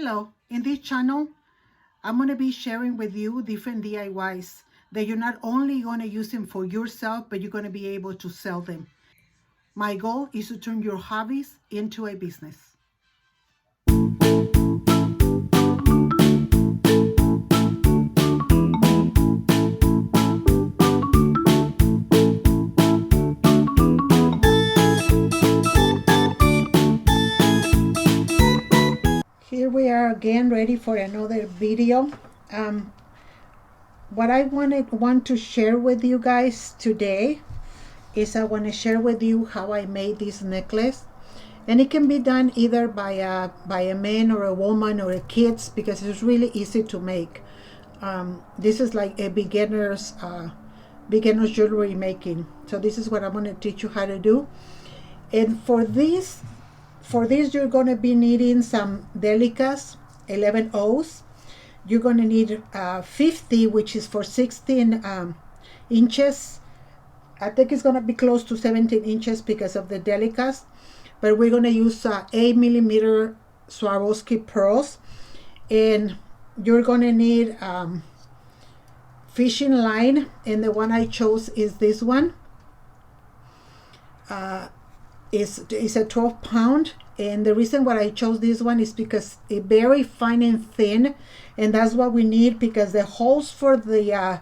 Hello, in this channel, I'm going to be sharing with you different DIYs that you're not only going to use them for yourself, but you're going to be able to sell them. My goal is to turn your hobbies into a business. Here we are again, ready for another video. What I want to share with you guys today is I want to share with you how I made this necklace, and it can be done either by a man or a woman or a kids, because it's really easy to make. This is like a beginner's jewelry making. So this is what I'm going to teach you how to do. And for this you're going to be needing some delicas 11 O's. You're going to need 50, which is for 16 inches. I think it's going to be close to 17 inches because of the delicas, but we're going to use 8mm Swarovski pearls. And you're going to need fishing line, and the one I chose is this one. It's a 12 pound, and the reason why I chose this one is because it's very fine and thin, and that's what we need, because the holes for the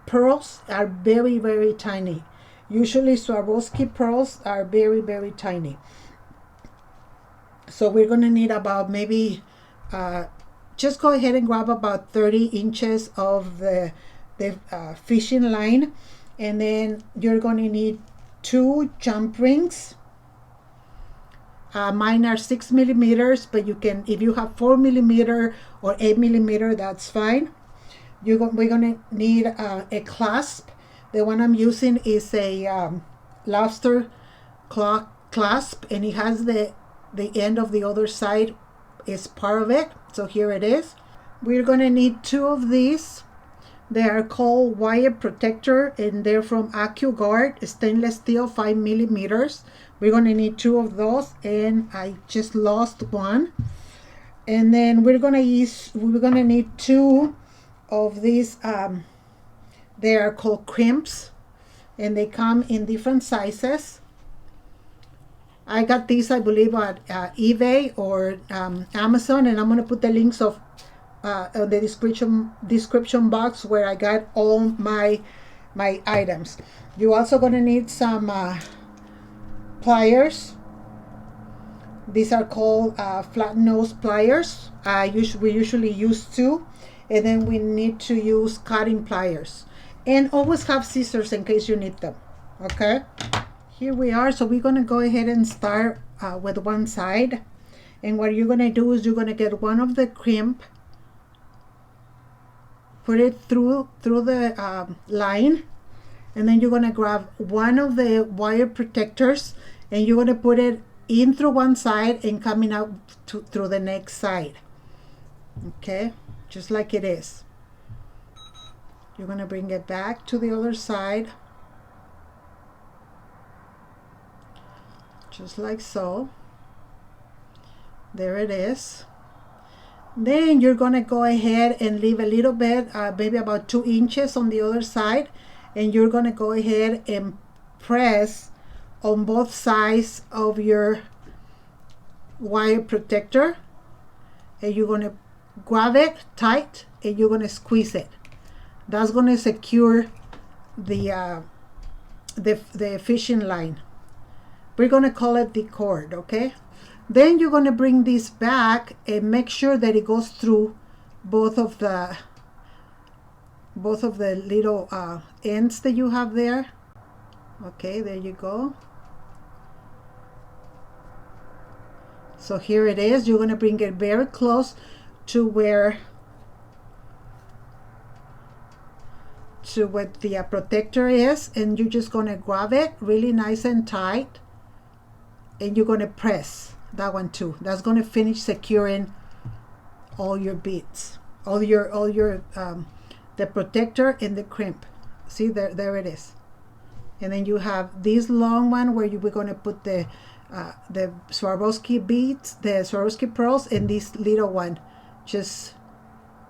pearls are very, very tiny. Usually Swarovski pearls are very, very tiny. So we're going to need about maybe just go ahead and grab about 30 inches of the fishing line. And then you're going to need 2 jump rings. Mine are 6mm, but you can, if you have 4mm or 8mm, that's fine. We're going to need a clasp. The one I'm using is a lobster claw clasp, and it has the end of the other side is part of it. So here it is. We're going to need 2 of these. They are called wire protector, and they're from AccuGuard, stainless steel 5mm. We're going to need 2 of those, and I just lost one. And then we're going to need 2 of these. They are called crimps, and they come in different sizes. I got these, I believe, at eBay or Amazon, and I'm going to put the links of the description box where I got all my items. You're also going to need some pliers. These are called flat nose pliers. We usually use 2, and then we need to use cutting pliers, and always have scissors in case you need them. Okay, here we are. So we're going to go ahead and start with one side, and what you're going to do is you're going to get one of the crimp, put it through the line, and then you're going to grab one of the wire protectors, and you're going to put it in through one side and coming out through the next side. Okay, just like it is. You're going to bring it back to the other side, just like so. There it is. Then you're going to go ahead and leave a little bit, maybe about 2 inches on the other side, and you're going to go ahead and press on both sides of your wire protector, and you're going to grab it tight, and you're going to squeeze it. That's going to secure the fishing line. We're going to call it the cord, okay? Then you're going to bring this back and make sure that it goes through both of the little ends that you have there. Okay, there you go. So here it is. You're going to bring it very close to where the protector is, and you're just going to grab it really nice and tight, and you're going to press that one too. That's going to finish securing all your beads, all your the protector and the crimp. See, there it is. and then you have this long one where we're going to put the Swarovski beads, the Swarovski pearls, and this little one just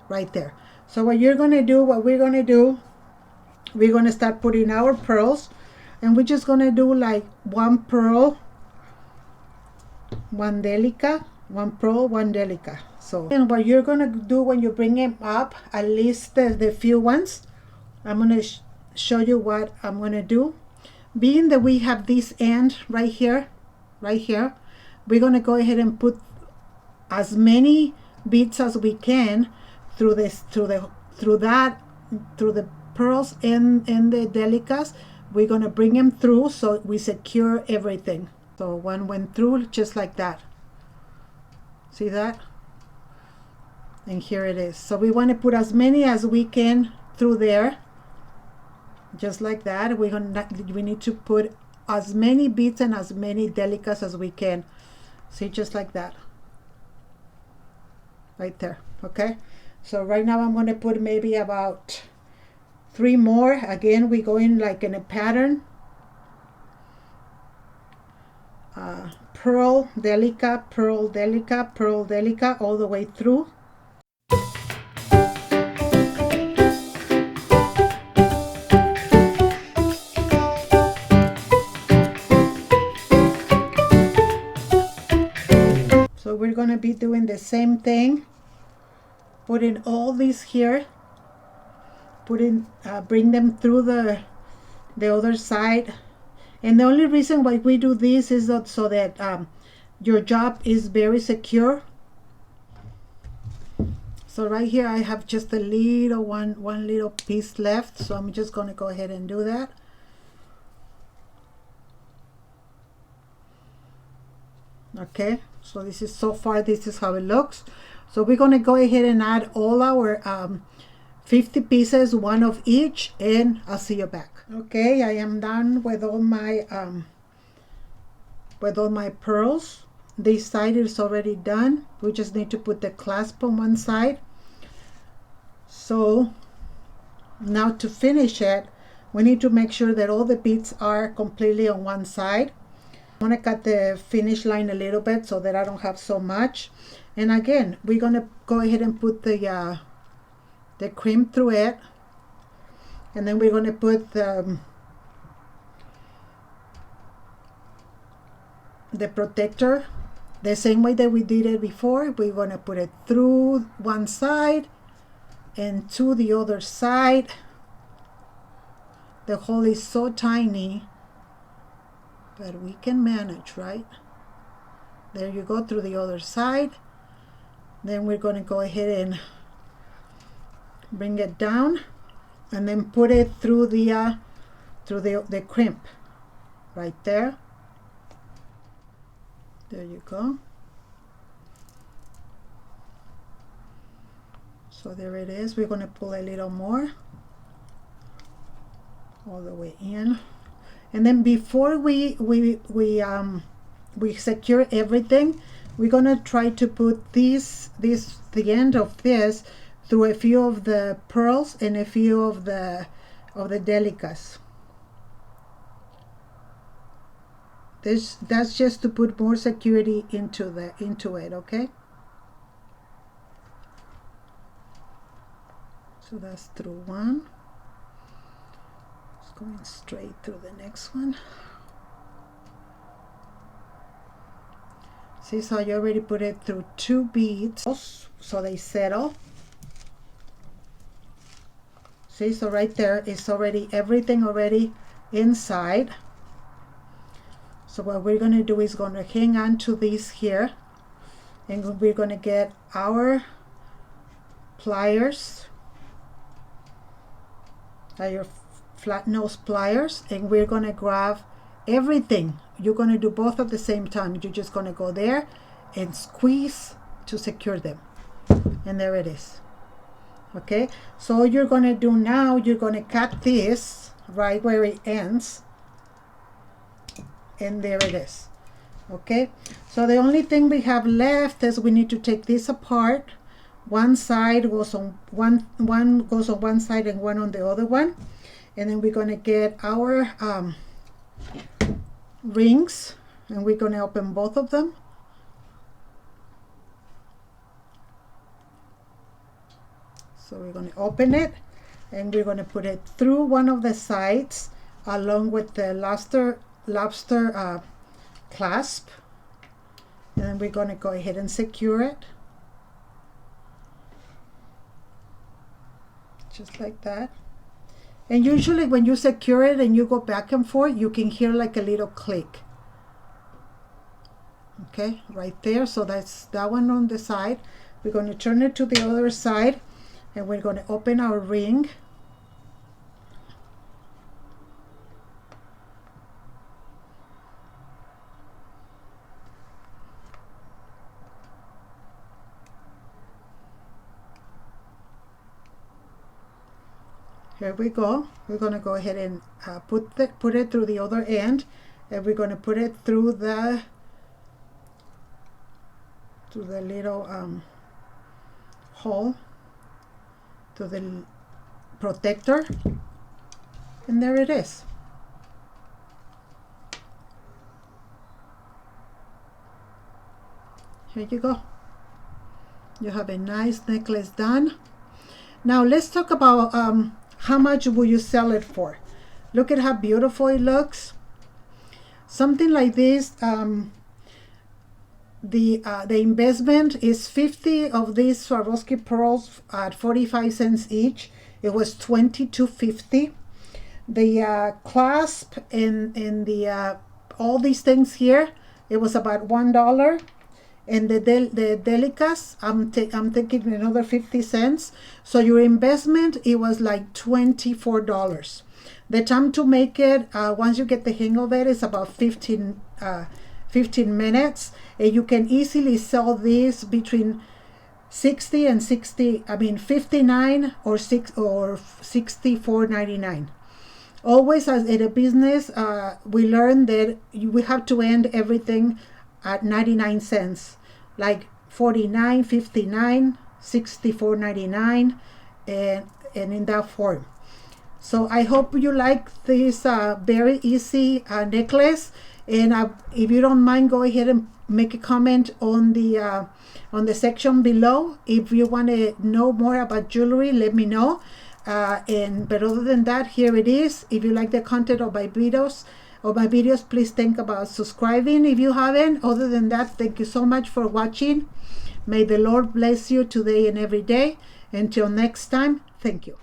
right there. So what we're going to do, we're going to start putting our pearls, and we're just going to do like one pearl, one delica, one pearl, one delica. So, and what you're going to do when you bring them up, at least the few ones, I'm going to show you what I'm going to do. Being that we have this end right here, we're going to go ahead and put as many beads as we can through the pearls and the delicas. We're going to bring them through so we secure everything. So one went through just like that. See that? And here it is. So we want to put as many as we can through there, just like that. We need to put as many beads and as many delicas as we can. See, just like that, right there. Okay, so right now I'm going to put maybe about 3 more. Again, we go in like in a pattern, pearl delica, pearl delica, pearl delica, all the way through. So we're going to be doing the same thing, putting all these here, bring them through the other side. And the only reason why we do this is so that your job is very secure. So right here I have just a little one little piece left, so I'm just going to go ahead and do that. Okay, so this is so far, this is how it looks. So we're going to go ahead and add all our 50 pieces, one of each, and I'll see you back. Okay, I am done with all my pearls. This side is already done. We just need to put the clasp on one side. So now to finish it, we need to make sure that all the beads are completely on one side. I'm going to cut the finish line a little bit so that I don't have so much. And again, we're going to go ahead and put the cream through it, and then we're going to put the protector the same way that we did it before. We're going to put it through one side and to the other side. The hole is so tiny, but we can manage, right? There you go, through the other side. Then we're going to go ahead and bring it down, and then put it through the crimp right there. There you go. So there it is. We're going to pull a little more all the way in, and then before we secure everything, we're going to try to put the end of this through a few of the pearls and a few of the delicas. That's just to put more security into it, okay? So that's through one. Just going straight through the next one. See, so you already put it through 2 beads, so they settle. See, so right there is already everything already inside. So what we're going to do is going to hang on to these here, and we're going to get our pliers, your flat nose pliers, and we're going to grab everything. You're going to do both at the same time. You're just going to go there and squeeze to secure them, and there it is. Okay, so all you're going to do now, you're going to cut this right where it ends, and there it is. Okay, so the only thing we have left is we need to take this apart. One side goes on one goes on one side and one on the other one, And then we're going to get our rings, and we're going to open both of them. So we're going to open it, and we're going to put it through one of the sides along with the lobster clasp. And then we're going to go ahead and secure it. Just like that. And usually when you secure it and you go back and forth, you can hear like a little click. Okay, right there. So that's that one on the side. We're going to turn it to the other side, and we're going to open our ring. Here we go. We're going to go ahead and put it through the other end, and we're going to put it through the little hole, to the protector, and there it is. Here you go. You have a nice necklace done. Now let's talk about how much will you sell it for? Look at how beautiful it looks. Something like this, the investment is 50 of these Swarovski pearls at 45 cents each. It was $22.50. The clasp and the all these things here, it was about $1. And the delicas, I'm taking another 50 cents. So your investment, it was like $24. The time to make it, once you get the hang of it, is about 15 minutes. And you can easily sell this between 60 and 60, I mean 59 or $64.99. Always as in a business, we learn that we have to end everything at 99 cents, like 49, 59, 64.99, and in that form. So I hope you like this very easy necklace. And if you don't mind, go ahead and make a comment on the section below. If you want to know more about jewelry, let me know. But other than that, here it is. If you like the content of my videos, please think about subscribing if you haven't. Other than that, thank you so much for watching. May the Lord bless you today and every day. Until next time, thank you.